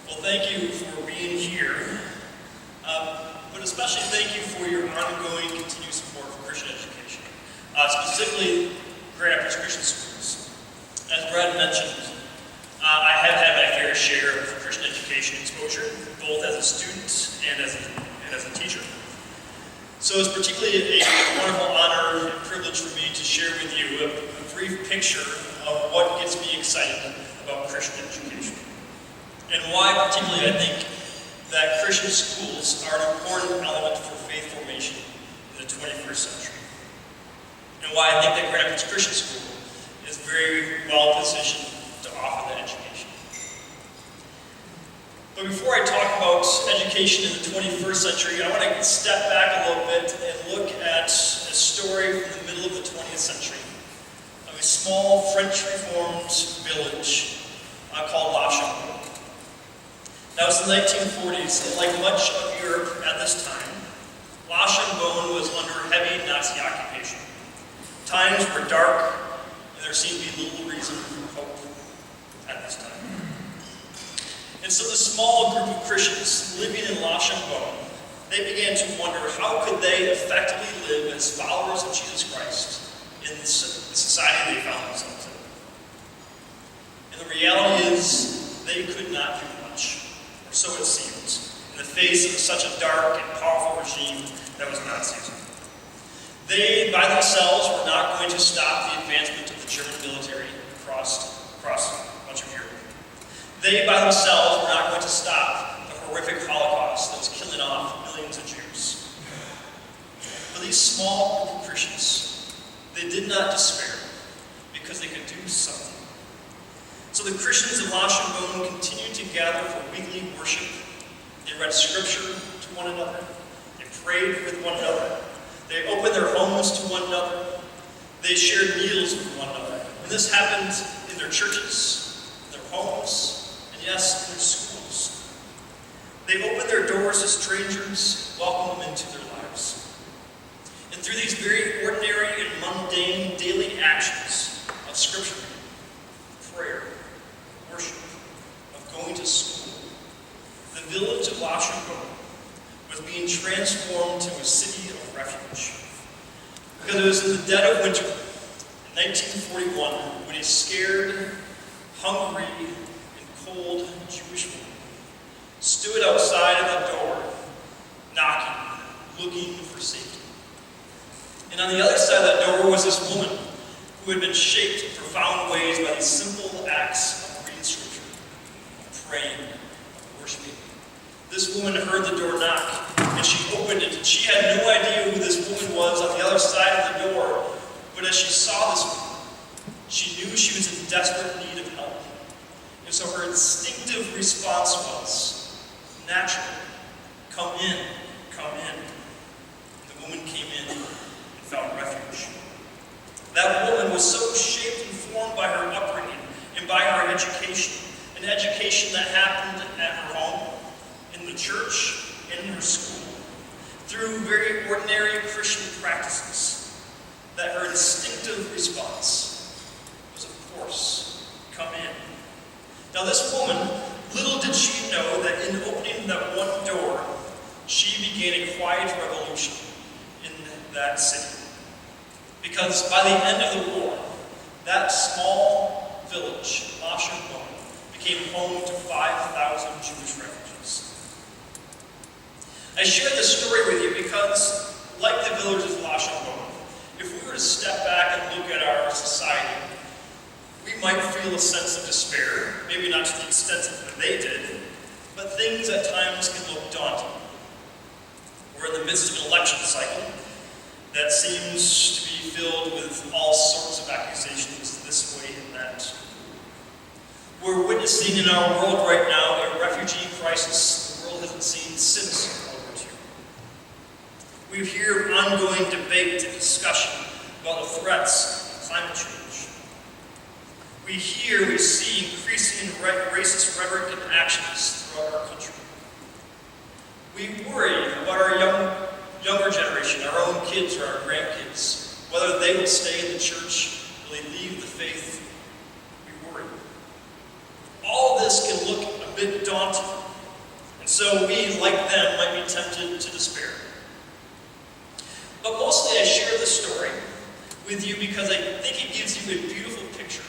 Well, thank you for being here, but especially thank you for your ongoing continued support for Christian education, specifically Grand Rapids Christian schools. As Brad mentioned, I have had my fair share of Christian education exposure, both as a student and as a teacher. So it's particularly a wonderful honor and privilege for me to share with you a brief picture of what gets me excited about Christian education. And why particularly I think that Christian schools are an important element for faith formation in the 21st century. And why I think that Grand Rapids Christian School is very well positioned to offer that education. But before I talk about education in the 21st century, I want to step back a little bit and look at a story from the middle of the 20th century of a small French Reformed village called Luncheon. Now, it's the 1940s, and like much of Europe at this time, Luncheon was under heavy Nazi occupation. Times were dark, and there seemed to be little reason for hope at this time. And so the small group of Christians living in Luncheon, they began to wonder how could they effectively live as followers of Jesus Christ in the society they found themselves in. And the reality is, they could not do much. Or so it seemed, in the face of such a dark and powerful regime that was Nazism. They, by themselves, were not going to stop the advancement of the German military across much of Europe. They, by themselves, were not going to stop the horrific Holocaust that was killing off millions of Jews. For these small group of Christians, they did not despair because they could do something. So the Christians of Luncheon continued to gather for weekly worship. They read scripture to one another. They prayed with one another. They opened their homes to one another. They shared meals with one another. And this happened in their churches, in their homes, and yes, in their schools. They opened their doors to strangers, welcomed them into their lives. And through these very ordinary and mundane daily actions of scripture reading, prayer, worship, of going to school, the village of Luncheon was being transformed to a city of refuge. Because it was in the dead of winter, in 1941, when a scared, hungry, and cold Jewish woman stood outside of the door, knocking, looking for safety. And on the other side of that door was this woman who had been shaped in profound ways by these simple acts of reading scripture, of praying, of worshiping. This woman heard the door knock, and she opened it, and she had no idea who this woman was on the other side of the door. But as she saw this woman, she knew she was in desperate need of help. And so her instinctive response was, naturally, come in, come in. And the woman came in and found refuge. That woman was so shaped and formed by her upbringing and by her education, an education that happened at her home, in the church, and in her school, through very ordinary Christian practices, that her instinctive response was, of course, come in. Now this woman, little did she know that in opening that one door, she began a quiet revolution in that city. Because by the end of the war, that small village, Luncheon, became home to 5,000 Jewish refugees. I share this story with you because, like the villagers of Luncheon, if we were to step back and look at our society, we might feel a sense of despair, maybe not to the extent that they did, but things at times can look daunting. We're in the midst of an election cycle that seems to be filled with all sorts of accusations this way and that. We're witnessing in our world right now a refugee crisis the world hasn't seen since World War II. We hear ongoing debate and discussion about the threats of climate change. We see increasing racist rhetoric and actions throughout our country. We worry about our younger generation, our own kids or our grandkids, whether they will stay in the church, will they leave the faith. We worry. All this can look bit daunting. And so we, like them, might be tempted to despair. But mostly I share this story with you because I think it gives you a beautiful picture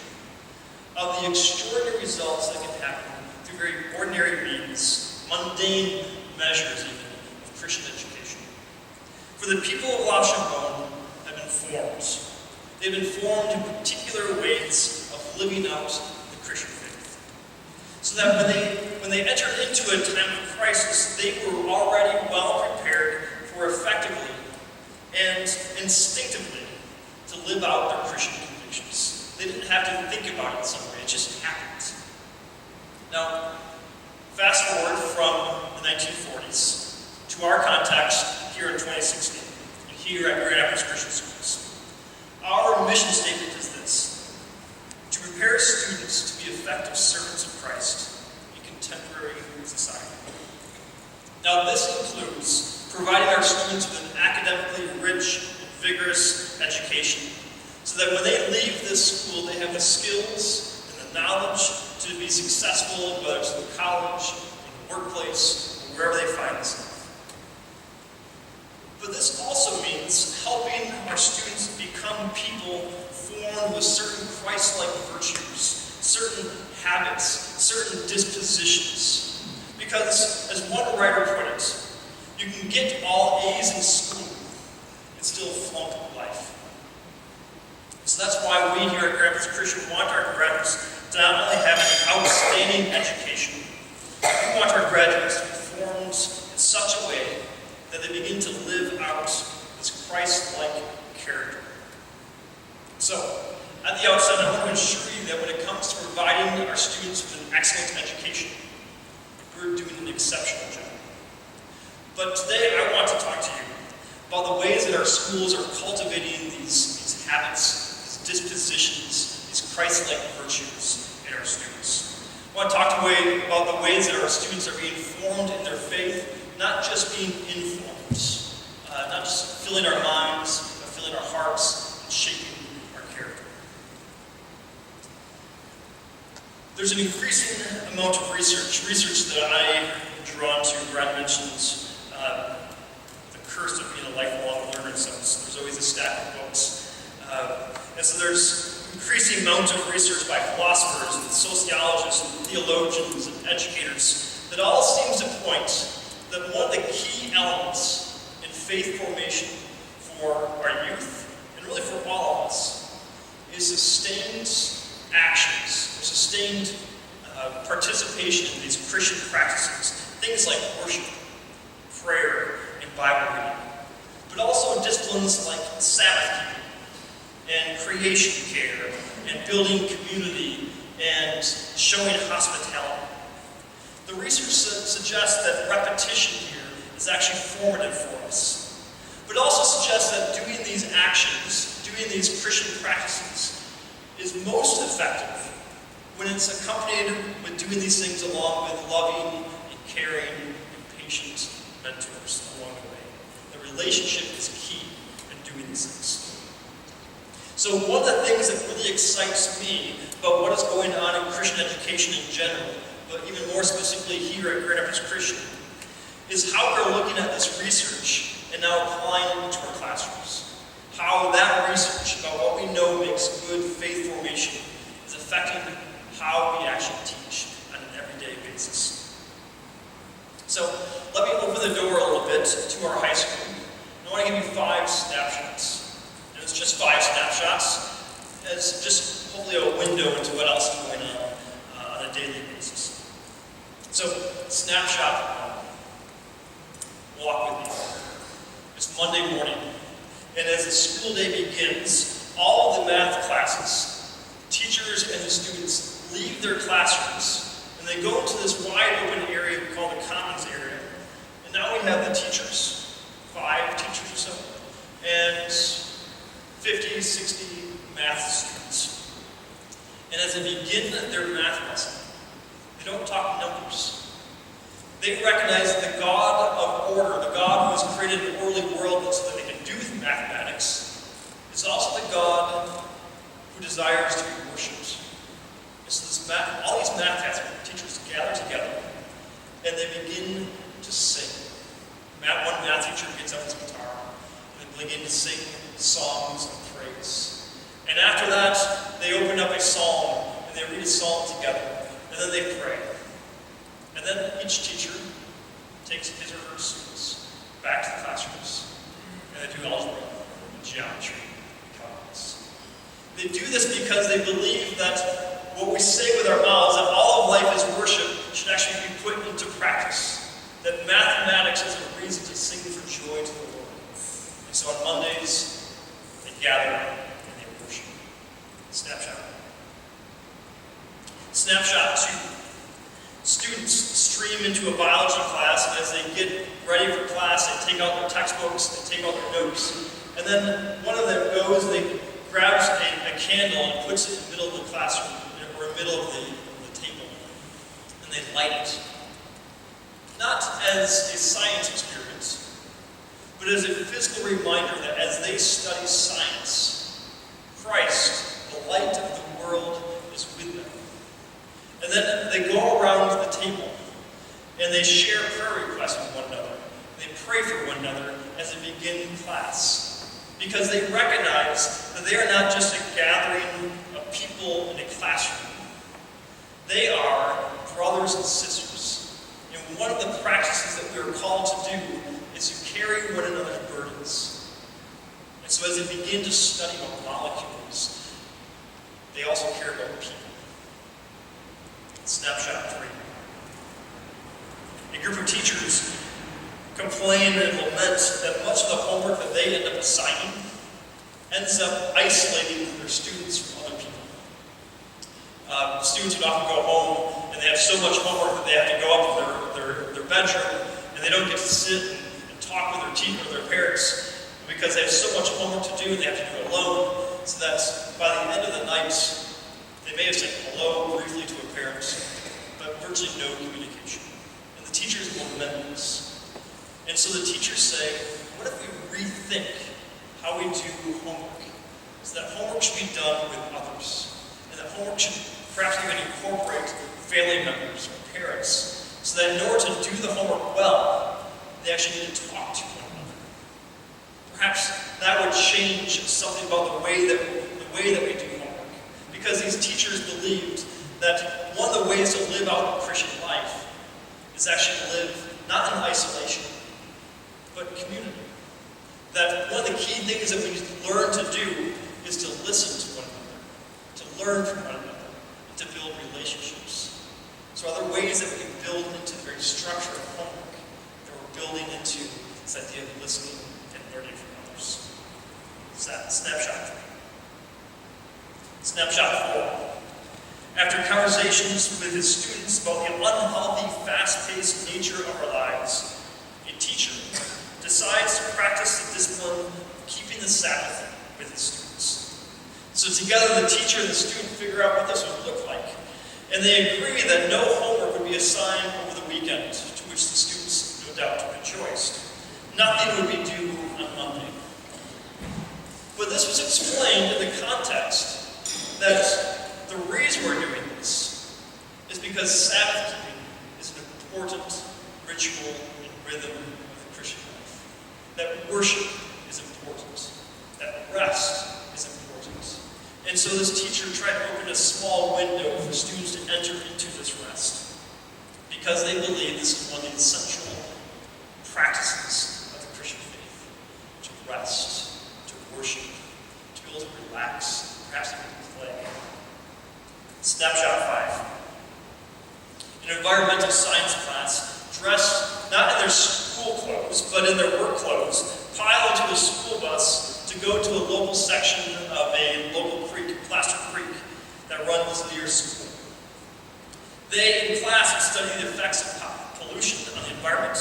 of the extraordinary results that can happen through very ordinary means, mundane measures even, of Christian education. For the people of Luncheon have been formed. They've been formed in particular ways of living out the Christian faith. So that when they entered into a time of crisis, they were already well prepared for effectively and instinctively to live out their Christian convictions. They didn't have to think about it in some way, it just happened. Now, fast forward from the 1940s to our context here in 2016, and here at Grand Rapids Christian Schools. Our mission statement is this: to prepare students to be effective servants of Christ in contemporary society. Now, this includes providing our students with an academically rich and vigorous education so that when they leave this school, they have the skills and the knowledge to be successful, whether it's in college, in the workplace, or wherever they find themselves. But this also means helping our students become people formed with certain Christ-like virtues, certain habits, certain dispositions. Because, as one writer put it, you can get all A's in school and still flunk life. So that's why we here at Grand Rapids Christian want our graduates to not only have an outstanding education, we want our graduates to be formed in such a way that they begin to live out this Christ-like character. So, at the outset, I want to assure you that when it comes to providing our students with an excellent education, we're doing an exceptional job. But today, I want to talk to you about the ways that our schools are cultivating these habits, these dispositions, these Christ-like virtues in our students. I want to talk about the ways that our students are being formed in their faith, not just being informed, not just filling our minds, but filling our hearts and shaping our character. There's an increasing amount of research that I am drawn to. Brad mentioned the curse of being a lifelong learner, so there's always a stack of books. And so there's increasing amount of research by philosophers and sociologists and theologians and educators that all seems to point that one of the key elements in faith formation for our youth, and really for all of us, is sustained actions, or sustained participation in these Christian practices. Things like worship, prayer, and Bible reading. But also disciplines like Sabbath keeping, and creation care, and building community, and showing hospitality. The research suggests that repetition here is actually formative for us. But it also suggests that doing these actions, doing these Christian practices, is most effective when it's accompanied with doing these things along with loving and caring and patient mentors along the way. The relationship is key in doing these things. So one of the things that really excites me about what is going on in Christian education in general, but even more specifically here at Grand Rapids Christian, is how we're looking at this research and now applying it into our classrooms. How that research about what we know makes good faith formation is affecting how we actually teach on an everyday basis. So let me open the door a little bit to our high school. I want to give you 5 snapshots. And it's just 5 snapshots as just hopefully a window into what else is going on a daily basis. So, snapshot 1. Walk with me. It's Monday morning, and as the school day begins, all of the math classes, teachers and the students leave their classrooms, and they go into this wide open area we call the Commons area. And now we have the teachers, 5 teachers or so, and 50, 60 math students. And as they begin their math lesson, they don't talk numbers. They recognize the God of order, the God who has created an orderly world so that they can do mathematics, is also the God who desires to be worshipped. And so all these math teachers gather together to sing songs of praise. And after that, they open up a psalm, and they read a psalm together, and then they pray. And then each teacher takes his or her students back to the classrooms, and they do algebra, and geometry, and calculus. They do this because they believe that what we say with our mouths, that all of life is worship, should actually be put into practice. That mathematics is a reason to sing for joy to the Lord. And so on Mondays, they gather and they worship. Snapshot. Snapshot 2. Students stream into a biology class, and as they get ready for class, they take out their textbooks, they take out their notes, and then one of them goes and they grabs a candle and puts it in the middle of the classroom, or in the middle of the table, and they light it. Not as a science experience, but as a physical reminder that as they study science, Christ, the light of the world, is with them. And then they go around the table and they share prayer requests with one another. They pray for one another as they begin class. Because they recognize that they are not just a gathering of people in a classroom. They are brothers and sisters. And one of the practices that we are called to do is to carry one another's burdens. And so as they begin to study about molecules, they also care about people. Snapshot 3. A group of teachers complain and lament that much of the homework that they end up assigning ends up isolating their students from other people. Students would often go home and they have so much homework that they have to go up to their bedroom and they don't get to sit and talk with their teacher or their parents because they have so much homework to do and they have to do it alone, so that by the end of the night they may have said hello briefly to a parent, but virtually no communication. And the teachers lament this. And so the teachers say, what if we rethink how we do homework? So that homework should be done with others. And that homework should perhaps even incorporate family members or parents, so that in order to do the homework well, they actually need to talk to one another. Perhaps that would change something about the way that we do homework. Because these teachers believed that one of the ways to live out the Christian life is actually to live not in isolation, but in community. That one of the key things that we learn to do is to listen to one another, to learn from one another, and to build relationships. So are there ways that we can build into the very structure of homework that we're building into this idea of listening and learning from others? Snapshot 3. Snapshot 4. After conversations with his students about the unhealthy, fast-paced nature of our lives, a teacher decides to practice the discipline of keeping the Sabbath with his students. So together the teacher and the student figure out what this would look like. And they agree that no homework would be assigned over the weekend, to which the students no doubt rejoiced. Nothing would be due on Monday. But this was explained in the context that the reason we're doing this is because Sabbath keeping is an important ritual and rhythm of the Christian life. That worship is important. That rest is important. And so this teacher tried to open a small window for students to enter into this rest, because they believe this is one of the essential practices of the Christian faith: to rest, to worship, to be able to relax, perhaps even play. Snapshot 5. An environmental science class, dressed not in their school clothes, but in their work clothes, pile into a school bus to go to a local section of a local creek, Plaster Creek, that runs near school. They, in class, had studied the effects of pollution on the environment,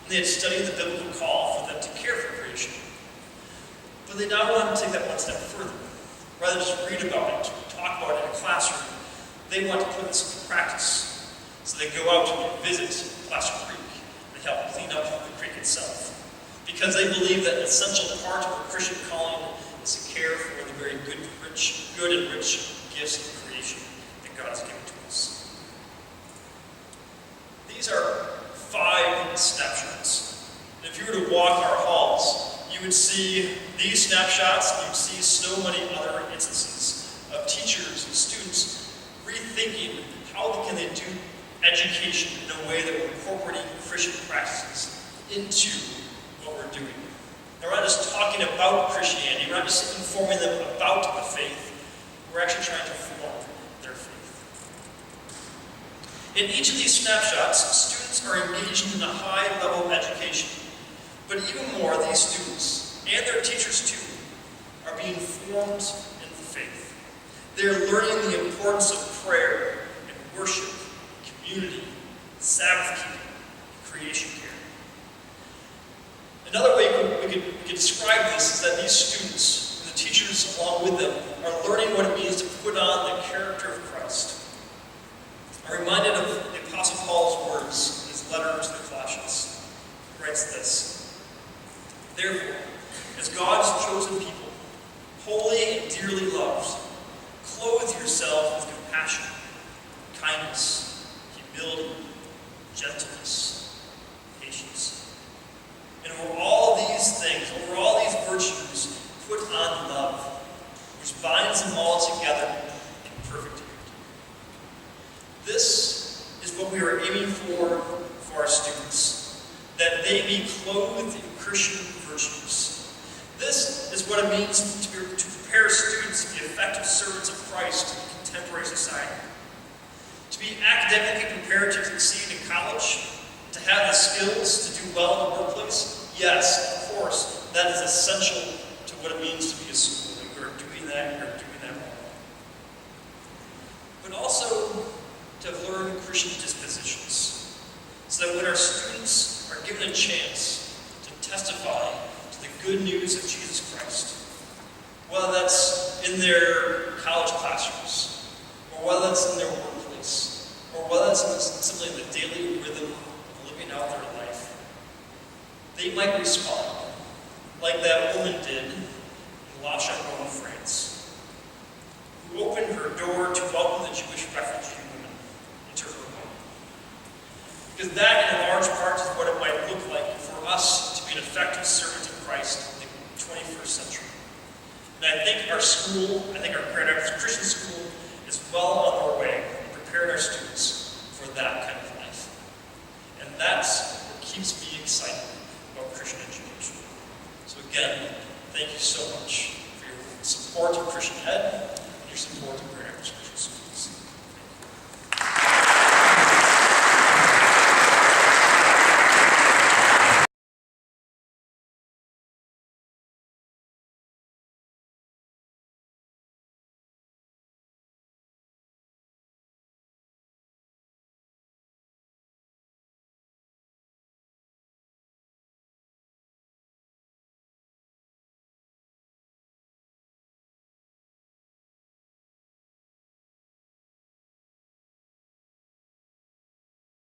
and they had studied the biblical call for them to care for creation. But they now wanted to take that one step further. Rather than just read about it, or talk about it in a classroom, they want to put this into practice. So they go out and visit Plaster Creek and help clean up the creek itself. Because they believe that an essential part of the Christian calling is to care for the very good and rich gifts of creation that God has given to us. These are 5 snapshots. And if you were to walk our halls, you you would see these snapshots, and you would see so many other instances of teachers and students rethinking how can they do education in a way that we're incorporating Christian practices into what we're doing. And we're not just talking about Christianity, we're not just informing them about the faith, we're actually trying to form their faith. In each of these snapshots, students are engaging in a high-level education. But even more, these students, and their teachers too, are being formed in the faith. They're learning the importance of prayer and worship, community, Sabbath keeping, and creation care. Another way we could describe this is that these students, and the teachers along with them, are learning what it means to put on the character of Christ. I'm reminded of the Apostle Paul's words in his letter to the Colossians. He writes this: "Therefore, as God's chosen people, holy and dearly loved, clothe yourself with compassion, kindness, humility, gentleness, patience. And over all these things, over all these virtues, put on love, which binds them all together in perfect unity." This is what we are aiming for our students, that they be clothed in Christian virtues. This is what it means to prepare students to be effective servants of Christ in contemporary society. To be academically prepared to succeed in college, to have the skills to do well in the workplace, yes, of course, that is essential to what it means to be a school. You're doing that well. But also to learn Christian dispositions, so that when our students are given a chance to testify to the good news of Jesus Christ, whether that's in their college classrooms, or whether that's in their workplace, or whether it's simply in the daily rhythm of living out their life, they might respond like that woman did in Luncheon, France, who opened her door to welcome the Jewish refugee women into her home. Because that, in large part, is what it might look like for us to be an effective servant of Christ in the 21st century. And I think our school, our Christian school, is well on our way in preparing our students for that kind of life. And that's what keeps me excited about Christian education. So again, thank you so much for your support of Christian Ed and your support of Prayer School.